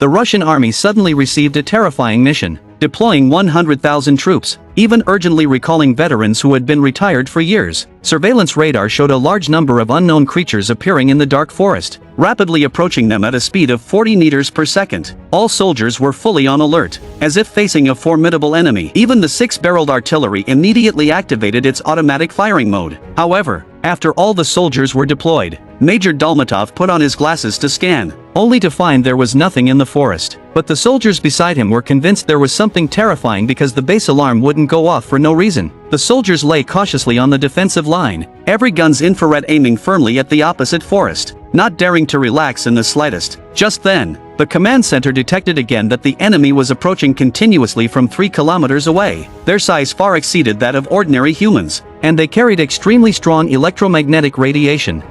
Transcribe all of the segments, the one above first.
the Russian army suddenly received a terrifying mission, deploying 100,000 troops, even urgently recalling veterans who had been retired for years. Surveillance radar showed a large number of unknown creatures appearing in the dark forest, rapidly approaching them at a speed of 40 meters per second. All soldiers were fully on alert, as if facing a formidable enemy. Even the six-barreled artillery immediately activated its automatic firing mode. However, after all the soldiers were deployed, Major Dolmatov put on his glasses to scan, only to find there was nothing in the forest. But the soldiers beside him were convinced there was something terrifying because the base alarm wouldn't go off for no reason. The soldiers lay cautiously on the defensive line, every gun's infrared aiming firmly at the opposite forest, not daring to relax in the slightest. Just then, the command center detected again that the enemy was approaching continuously from 3 kilometers away. Their size far exceeded that of ordinary humans, and they carried extremely strong electromagnetic radiation.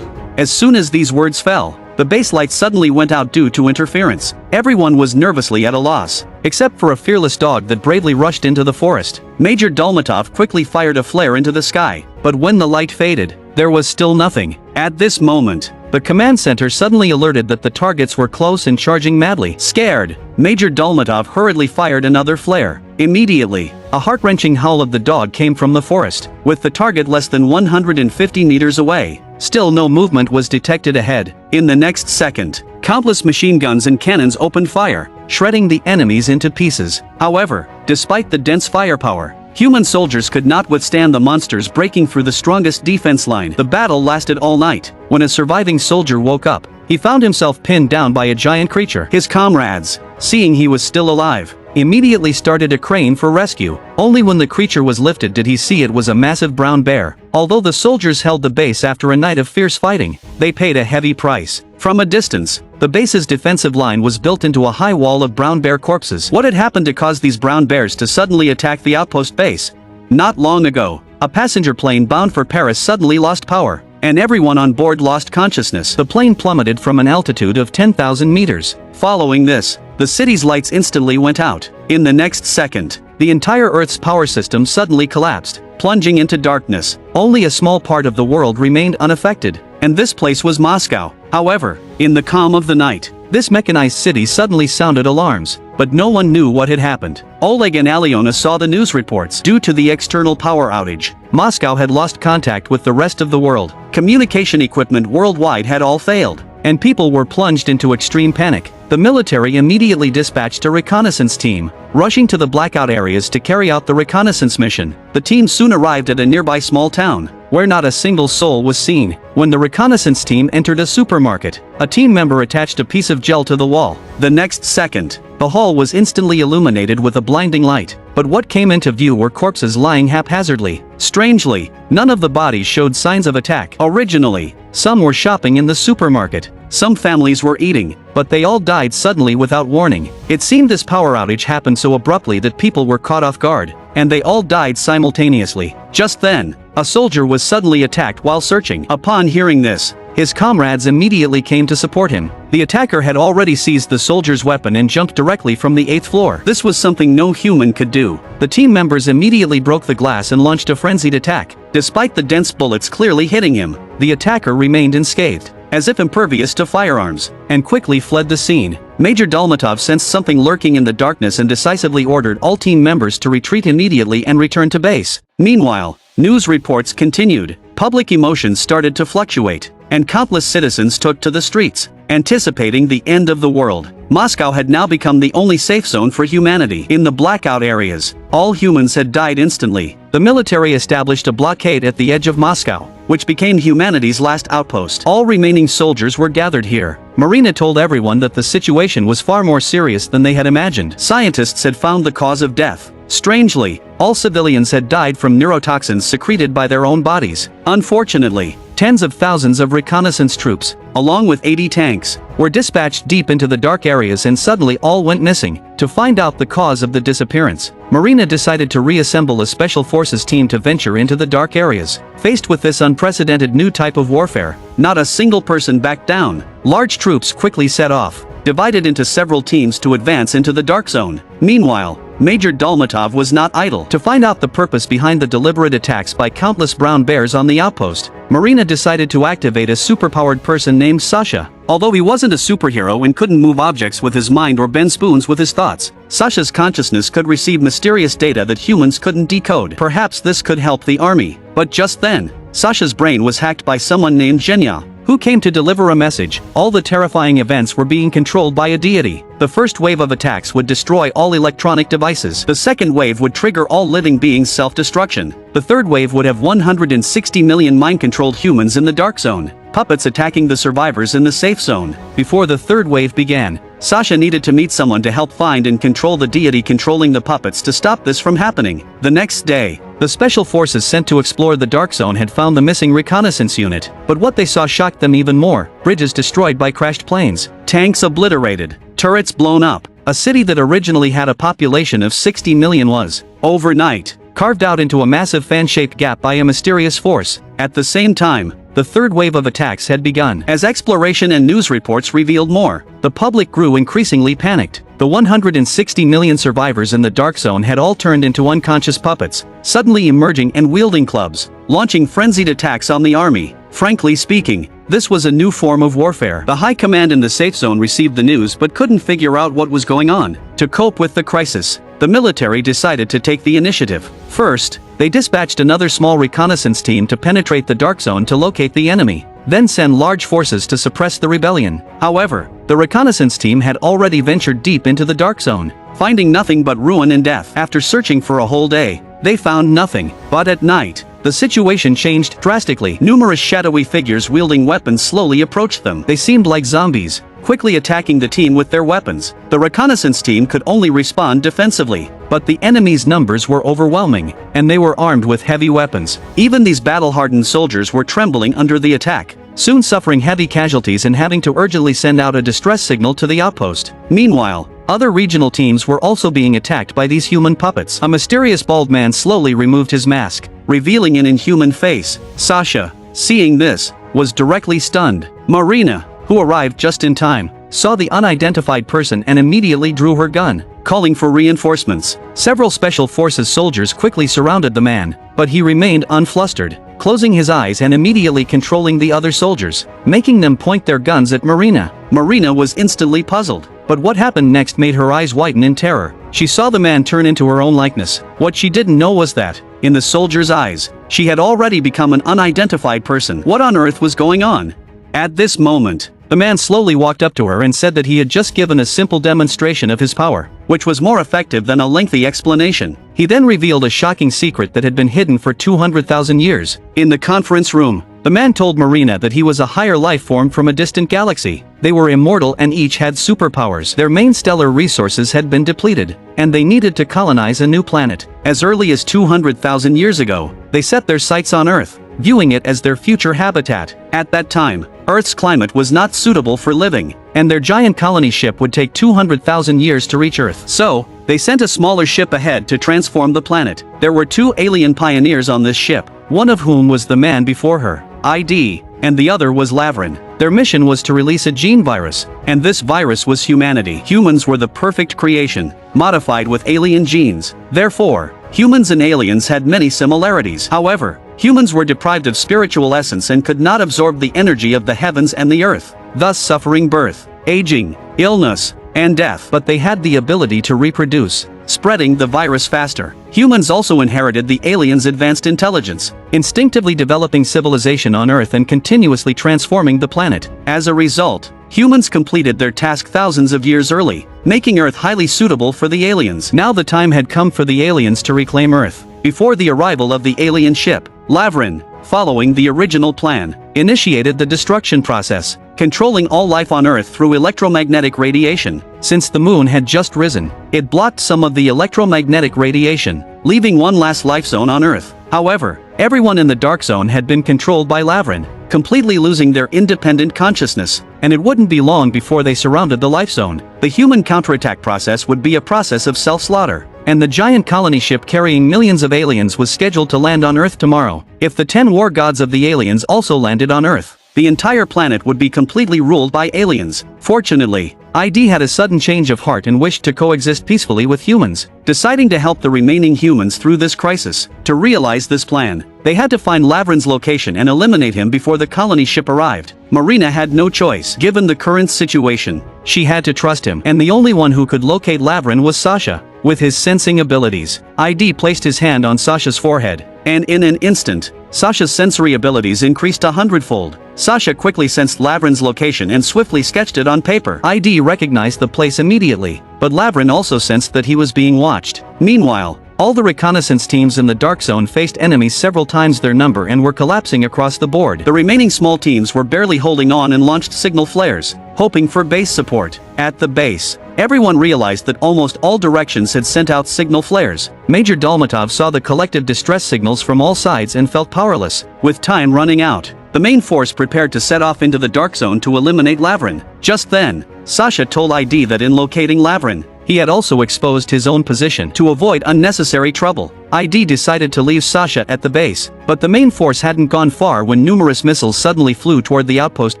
As soon as these words fell, the base lights suddenly went out due to interference. Everyone was nervously at a loss, except for a fearless dog that bravely rushed into the forest. Major Dolmatov quickly fired a flare into the sky, but when the light faded, there was still nothing. At this moment, the command center suddenly alerted that the targets were close and charging madly. Scared, Major Dolmatov hurriedly fired another flare. Immediately, a heart-wrenching howl of the dog came from the forest, with the target less than 150 meters away. Still no movement was detected ahead. In the next second, countless machine guns and cannons opened fire, shredding the enemies into pieces. However, despite the dense firepower, human soldiers could not withstand the monsters breaking through the strongest defense line. The battle lasted all night. When a surviving soldier woke up, he found himself pinned down by a giant creature. His comrades, seeing he was still alive, immediately started a crane for rescue. Only when the creature was lifted did he see it was a massive brown bear. Although the soldiers held the base after a night of fierce fighting, they paid a heavy price. From a distance, the base's defensive line was built into a high wall of brown bear corpses. What had happened to cause these brown bears to suddenly attack the outpost base? Not long ago, a passenger plane bound for Paris suddenly lost power, and everyone on board lost consciousness. The plane plummeted from an altitude of 10,000 meters. Following this, the city's lights instantly went out. In the next second, the entire Earth's power system suddenly collapsed, plunging into darkness. Only a small part of the world remained unaffected, and this place was Moscow. However, in the calm of the night, this mechanized city suddenly sounded alarms, but no one knew what had happened. Oleg and Alyona saw the news reports. Due to the external power outage, Moscow had lost contact with the rest of the world. Communication equipment worldwide had all failed, and people were plunged into extreme panic. The military immediately dispatched a reconnaissance team, rushing to the blackout areas to carry out the reconnaissance mission. The team soon arrived at a nearby small town, where not a single soul was seen. When the reconnaissance team entered a supermarket, a team member attached a piece of gel to the wall. The next second, the hall was instantly illuminated with a blinding light. But what came into view were corpses lying haphazardly. Strangely, none of the bodies showed signs of attack. Originally, some were shopping in the supermarket, some families were eating, but they all died suddenly without warning. It seemed this power outage happened so abruptly that people were caught off guard, and they all died simultaneously. Just then, a soldier was suddenly attacked while searching. Upon hearing this, his comrades immediately came to support him. The attacker had already seized the soldier's weapon and jumped directly from the 8th floor. This was something no human could do. The team members immediately broke the glass and launched a frenzied attack. Despite the dense bullets clearly hitting him, the attacker remained unscathed, as if impervious to firearms, and quickly fled the scene. Major Dolmatov sensed something lurking in the darkness and decisively ordered all team members to retreat immediately and return to base. Meanwhile, news reports continued. Public emotions started to fluctuate, and countless citizens took to the streets, anticipating the end of the world. Moscow had now become the only safe zone for humanity. In the blackout areas, all humans had died instantly. The military established a blockade at the edge of Moscow, which became humanity's last outpost. All remaining soldiers were gathered here. Marina told everyone that the situation was far more serious than they had imagined. Scientists had found the cause of death. Strangely, all civilians had died from neurotoxins secreted by their own bodies. Unfortunately, tens of thousands of reconnaissance troops, along with 80 tanks, were dispatched deep into the dark areas and suddenly all went missing. To find out the cause of the disappearance, Marina decided to reassemble a special forces team to venture into the dark areas. Faced with this unprecedented new type of warfare, not a single person backed down. Large troops quickly set off, divided into several teams to advance into the dark zone. Meanwhile, Major Dolmatov was not idle. To find out the purpose behind the deliberate attacks by countless brown bears on the outpost, Marina decided to activate a superpowered person named Sasha. Although he wasn't a superhero and couldn't move objects with his mind or bend spoons with his thoughts, Sasha's consciousness could receive mysterious data that humans couldn't decode. Perhaps this could help the army. But just then, Sasha's brain was hacked by someone named Genya, who came to deliver a message. All the terrifying events were being controlled by a deity. The first wave of attacks would destroy all electronic devices. The second wave would trigger all living beings' self-destruction. The third wave would have 160 million mind-controlled humans in the dark zone, puppets attacking the survivors in the safe zone. Before the third wave began, Sasha needed to meet someone to help find and control the deity controlling the puppets to stop this from happening. The next day, the special forces sent to explore the dark zone had found the missing reconnaissance unit, but what they saw shocked them even more. Bridges destroyed by crashed planes, tanks obliterated, turrets blown up. A city that originally had a population of 60 million was, overnight, carved out into a massive fan-shaped gap by a mysterious force. At the same time, the third wave of attacks had begun. As exploration and news reports revealed more, the public grew increasingly panicked. The 160 million survivors in the dark zone had all turned into unconscious puppets, suddenly emerging and wielding clubs, launching frenzied attacks on the army. Frankly speaking, this was a new form of warfare. The high command in the safe zone received the news but couldn't figure out what was going on. To cope with the crisis, the military decided to take the initiative. First, they dispatched another small reconnaissance team to penetrate the dark zone to locate the enemy, then send large forces to suppress the rebellion. However, the reconnaissance team had already ventured deep into the dark zone, finding nothing but ruin and death. After searching for a whole day, they found nothing. But at night, the situation changed drastically. Numerous shadowy figures wielding weapons slowly approached them. They seemed like zombies, quickly attacking the team with their weapons. The reconnaissance team could only respond defensively, but the enemy's numbers were overwhelming, and they were armed with heavy weapons. Even these battle-hardened soldiers were trembling under the attack, soon suffering heavy casualties and having to urgently send out a distress signal to the outpost. Meanwhile, other regional teams were also being attacked by these human puppets. A mysterious bald man slowly removed his mask, revealing an inhuman face. Sasha, seeing this, was directly stunned. Marina, who arrived just in time, saw the unidentified person and immediately drew her gun, calling for reinforcements. Several special forces soldiers quickly surrounded the man, but he remained unflustered, closing his eyes and immediately controlling the other soldiers, making them point their guns at Marina. Marina was instantly puzzled, but what happened next made her eyes widen in terror. She saw the man turn into her own likeness. What she didn't know was that, in the soldier's eyes, she had already become an unidentified person. What on earth was going on? At this moment, the man slowly walked up to her and said that he had just given a simple demonstration of his power, which was more effective than a lengthy explanation. He then revealed a shocking secret that had been hidden for 200,000 years. In the conference room, the man told Marina that he was a higher life form from a distant galaxy. They were immortal and each had superpowers. Their main stellar resources had been depleted, and they needed to colonize a new planet. As early as 200,000 years ago, they set their sights on Earth, viewing it as their future habitat. At that time, Earth's climate was not suitable for living, and their giant colony ship would take 200,000 years to reach Earth. So, they sent a smaller ship ahead to transform the planet. There were 2 alien pioneers on this ship, one of whom was the man before her, ID, and the other was Lavrin. Their mission was to release a gene virus, and this virus was humanity. Humans were the perfect creation, modified with alien genes. Therefore, humans and aliens had many similarities. However, humans were deprived of spiritual essence and could not absorb the energy of the heavens and the earth, thus suffering birth, aging, illness, and death. But they had the ability to reproduce, spreading the virus faster. Humans also inherited the aliens' advanced intelligence, instinctively developing civilization on Earth and continuously transforming the planet. As a result, humans completed their task thousands of years early, making Earth highly suitable for the aliens. Now the time had come for the aliens to reclaim Earth. Before the arrival of the alien ship, Lavrin, following the original plan, initiated the destruction process, controlling all life on Earth through electromagnetic radiation. Since the moon had just risen, it blocked some of the electromagnetic radiation, leaving one last life zone on Earth. However, everyone in the dark zone had been controlled by Lavrin, completely losing their independent consciousness, and it wouldn't be long before they surrounded the life zone. The human counterattack process would be a process of self-slaughter, and the giant colony ship carrying millions of aliens was scheduled to land on Earth tomorrow. If the 10 war gods of the aliens also landed on Earth, the entire planet would be completely ruled by aliens. Fortunately, ID had a sudden change of heart and wished to coexist peacefully with humans, deciding to help the remaining humans through this crisis. To realize this plan, they had to find Lavrin's location and eliminate him before the colony ship arrived. Marina had no choice. Given the current situation, she had to trust him, and the only one who could locate Lavrin was Sasha. With his sensing abilities, ID placed his hand on Sasha's forehead, and in an instant, Sasha's sensory abilities increased 100-fold. Sasha quickly sensed Lavrin's location and swiftly sketched it on paper. ID recognized the place immediately, but Lavrin also sensed that he was being watched. Meanwhile, all the reconnaissance teams in the Dark Zone faced enemies several times their number and were collapsing across the board. The remaining small teams were barely holding on and launched signal flares, hoping for base support. At the base, everyone realized that almost all directions had sent out signal flares. Major Dalmatov saw the collective distress signals from all sides and felt powerless. With time running out, the main force prepared to set off into the Dark Zone to eliminate Lavrin. Just then, Sasha told ID that in locating Lavrin, he had also exposed his own position to avoid unnecessary trouble. ID decided to leave Sasha at the base, but the main force hadn't gone far when numerous missiles suddenly flew toward the outpost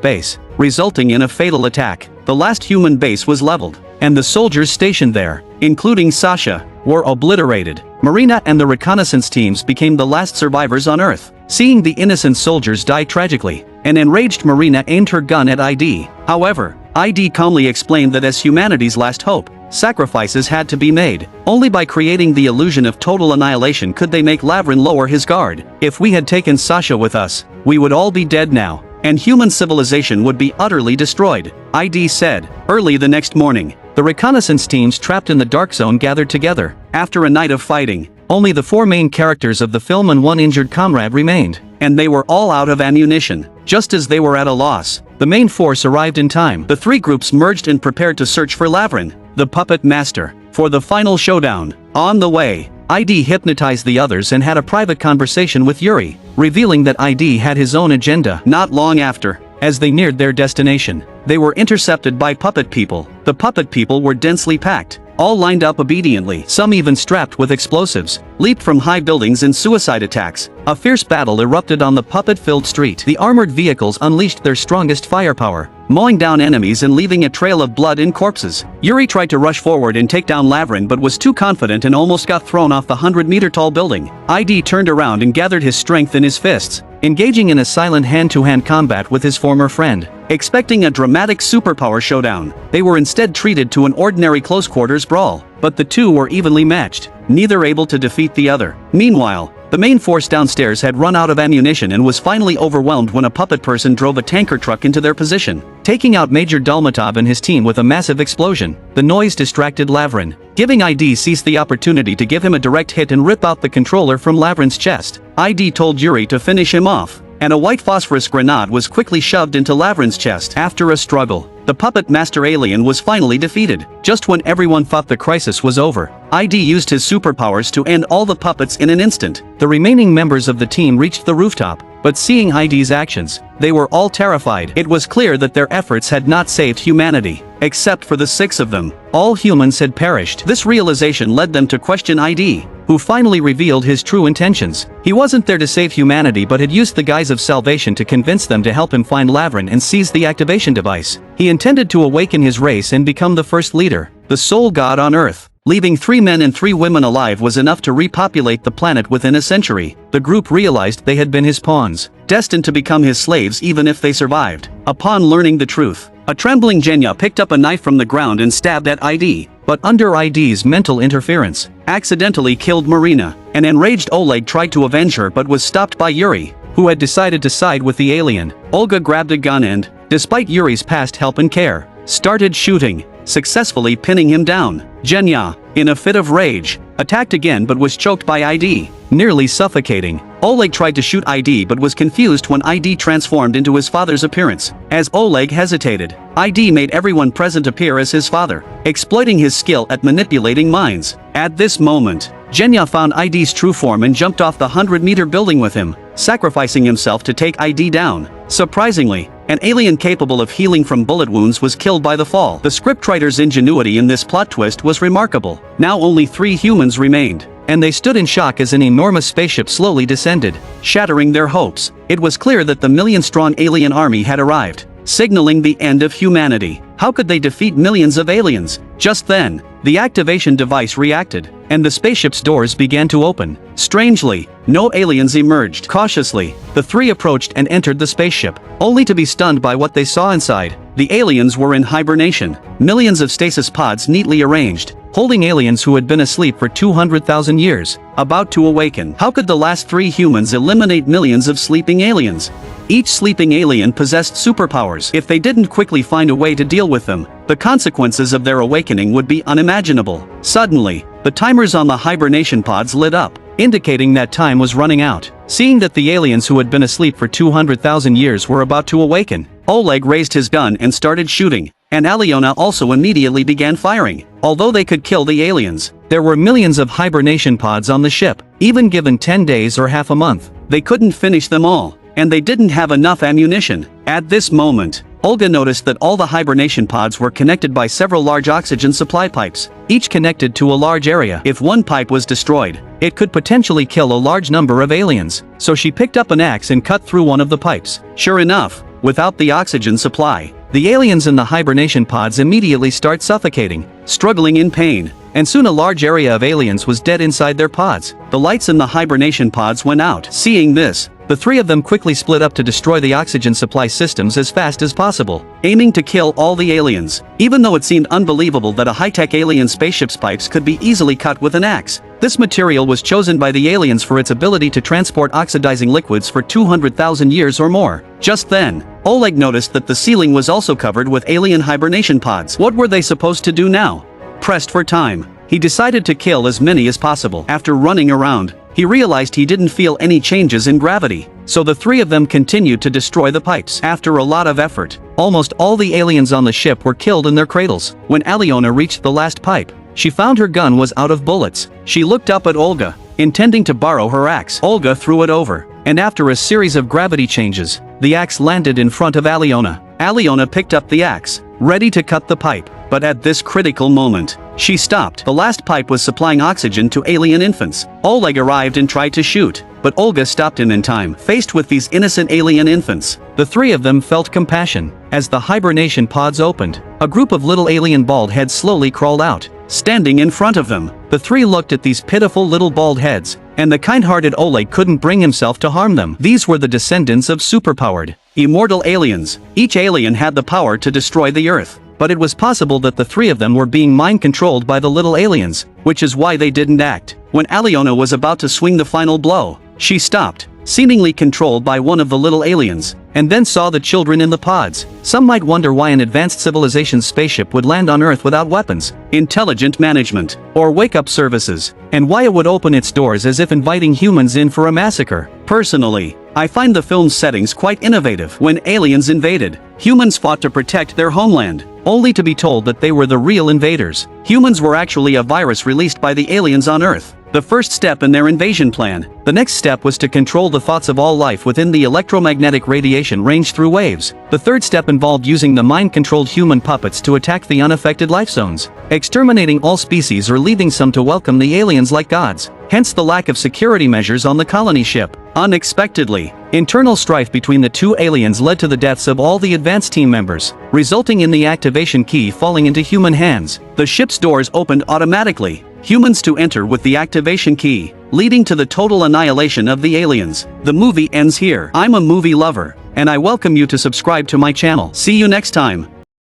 base, resulting in a fatal attack. The last human base was leveled, and the soldiers stationed there, including Sasha, were obliterated. Marina and the reconnaissance teams became the last survivors on Earth. Seeing the innocent soldiers die tragically, an enraged Marina aimed her gun at ID. However, ID calmly explained that as humanity's last hope, sacrifices had to be made. Only by creating the illusion of total annihilation could they make Lavrin lower his guard. If we had taken Sasha with us, we would all be dead now, and human civilization would be utterly destroyed, ID said. Early the next morning, the reconnaissance teams trapped in the Dark Zone gathered together. After a night of fighting, only the 4 main characters of the film and 1 injured comrade remained, and they were all out of ammunition. Just as they were at a loss, the main force arrived in time. The 3 groups merged and prepared to search for Lavrin, the puppet master, for the final showdown. On the way, ID hypnotized the others and had a private conversation with Yuri, revealing that ID had his own agenda. Not long after, as they neared their destination, they were intercepted by puppet people. The puppet people were densely packed, all lined up obediently, some even strapped with explosives, leaped from high buildings in suicide attacks. A fierce battle erupted on the puppet-filled street. The armored vehicles unleashed their strongest firepower, mowing down enemies and leaving a trail of blood and corpses. Yuri tried to rush forward and take down Lavrin but was too confident and almost got thrown off the 100-meter-tall building. ID turned around and gathered his strength in his fists, engaging in a silent hand-to-hand combat with his former friend. Expecting a dramatic superpower showdown, they were instead treated to an ordinary close-quarters brawl, but the two were evenly matched, neither able to defeat the other. Meanwhile, the main force downstairs had run out of ammunition and was finally overwhelmed when a puppet person drove a tanker truck into their position, taking out Major Dalmatov and his team with a massive explosion. The noise distracted Lavrin, giving ID seized the opportunity to give him a direct hit and rip out the controller from Lavrin's chest. ID told Yuri to finish him off, and a white phosphorus grenade was quickly shoved into Lavrin's chest. After a struggle, the puppet master alien was finally defeated. Just when everyone thought the crisis was over, ID used his superpowers to end all the puppets in an instant. The remaining members of the team reached the rooftop, but seeing ID's actions, they were all terrified. It was clear that their efforts had not saved humanity, except for the 6 of them. All humans had perished. This realization led them to question ID, who finally revealed his true intentions. He wasn't there to save humanity but had used the guise of salvation to convince them to help him find Lavrin and seize the activation device. He intended to awaken his race and become the first leader, the sole god on Earth. Leaving 3 men and 3 women alive was enough to repopulate the planet within a century. The group realized they had been his pawns, destined to become his slaves even if they survived. Upon learning the truth, a trembling Genya picked up a knife from the ground and stabbed at ID, but under ID's mental interference, accidentally killed Marina. An enraged Oleg tried to avenge her but was stopped by Yuri, who had decided to side with the alien. Olga grabbed a gun and, despite Yuri's past help and care, started shooting, successfully pinning him down. Genya, in a fit of rage, attacked again but was choked by ID, nearly suffocating. Oleg tried to shoot ID but was confused when ID transformed into his father's appearance. As Oleg hesitated, ID made everyone present appear as his father, exploiting his skill at manipulating minds. At this moment, Genya found ID's true form and jumped off the 100-meter building with him, sacrificing himself to take ID down. Surprisingly, an alien capable of healing from bullet wounds was killed by the fall. The scriptwriter's ingenuity in this plot twist was remarkable. Now only 3 humans remained, and they stood in shock as an enormous spaceship slowly descended, shattering their hopes. It was clear that the million-strong alien army had arrived. signaling the end of humanity. How could they defeat millions of aliens? Just then, the activation device reacted, and the spaceship's doors began to open. Strangely, no aliens emerged. Cautiously, the three approached and entered the spaceship, only to be stunned by what they saw inside. The aliens were in hibernation, millions of stasis pods neatly arranged, holding aliens who had been asleep for 200,000 years, about to awaken. How could the last three humans eliminate millions of sleeping aliens? Each sleeping alien possessed superpowers. If they didn't quickly find a way to deal with them, the consequences of their awakening would be unimaginable. Suddenly, the timers on the hibernation pods lit up, indicating that time was running out. Seeing that the aliens who had been asleep for 200,000 years were about to awaken, Oleg raised his gun and started shooting, and Alyona also immediately began firing. Although they could kill the aliens, there were millions of hibernation pods on the ship. Even given 10 days or half a month, they couldn't finish them all, and they didn't have enough ammunition. At this moment, Olga noticed that all the hibernation pods were connected by several large oxygen supply pipes, each connected to a large area. If one pipe was destroyed, it could potentially kill a large number of aliens. So she picked up an axe and cut through one of the pipes. Sure enough, without the oxygen supply, the aliens in the hibernation pods immediately start suffocating, struggling in pain, and soon a large area of aliens was dead inside their pods. The lights in the hibernation pods went out. Seeing this, the three of them quickly split up to destroy the oxygen supply systems as fast as possible, aiming to kill all the aliens. Even though it seemed unbelievable that a high-tech alien spaceship's pipes could be easily cut with an axe, this material was chosen by the aliens for its ability to transport oxidizing liquids for 200,000 years or more. Just then, Oleg noticed that the ceiling was also covered with alien hibernation pods. What were they supposed to do now? Pressed for time, he decided to kill as many as possible. After running around, he realized he didn't feel any changes in gravity, so the three of them continued to destroy the pipes. After a lot of effort, almost all the aliens on the ship were killed in their cradles. When Alyona reached the last pipe, she found her gun was out of bullets. She looked up at Olga, intending to borrow her axe. Olga threw it over, and after a series of gravity changes, the axe landed in front of Alyona. Alyona picked up the axe, ready to cut the pipe, but at this critical moment, she stopped. The last pipe was supplying oxygen to alien infants. Oleg arrived and tried to shoot, but Olga stopped him in time. Faced with these innocent alien infants, the three of them felt compassion. As the hibernation pods opened, a group of little alien bald heads slowly crawled out. Standing in front of them, the three looked at these pitiful little bald heads, and the kind-hearted Oleg couldn't bring himself to harm them. These were the descendants of superpowered, immortal aliens. Each alien had the power to destroy the Earth, but it was possible that the three of them were being mind-controlled by the little aliens, which is why they didn't act. When Alyona was about to swing the final blow, she stopped, seemingly controlled by one of the little aliens, and then saw the children in the pods. Some might wonder why an advanced civilization's spaceship would land on Earth without weapons, intelligent management, or wake-up services, and why it would open its doors as if inviting humans in for a massacre. Personally, I find the film's settings quite innovative. When aliens invaded, humans fought to protect their homeland, only to be told that they were the real invaders. Humans were actually a virus released by the aliens on Earth, the first step in their invasion plan. The next step was to control the thoughts of all life within the electromagnetic radiation range through waves. The third step involved using the mind-controlled human puppets to attack the unaffected life zones, exterminating all species or leaving some to welcome the aliens like gods. Hence the lack of security measures on the colony ship. Unexpectedly, internal strife between the two aliens led to the deaths of all the advanced team members, resulting in the activation key falling into human hands. The ship's doors opened automatically, humans to enter with the activation key, leading to the total annihilation of the aliens. The movie ends here. I'm a movie lover, and I welcome you to subscribe to my channel. See you next time.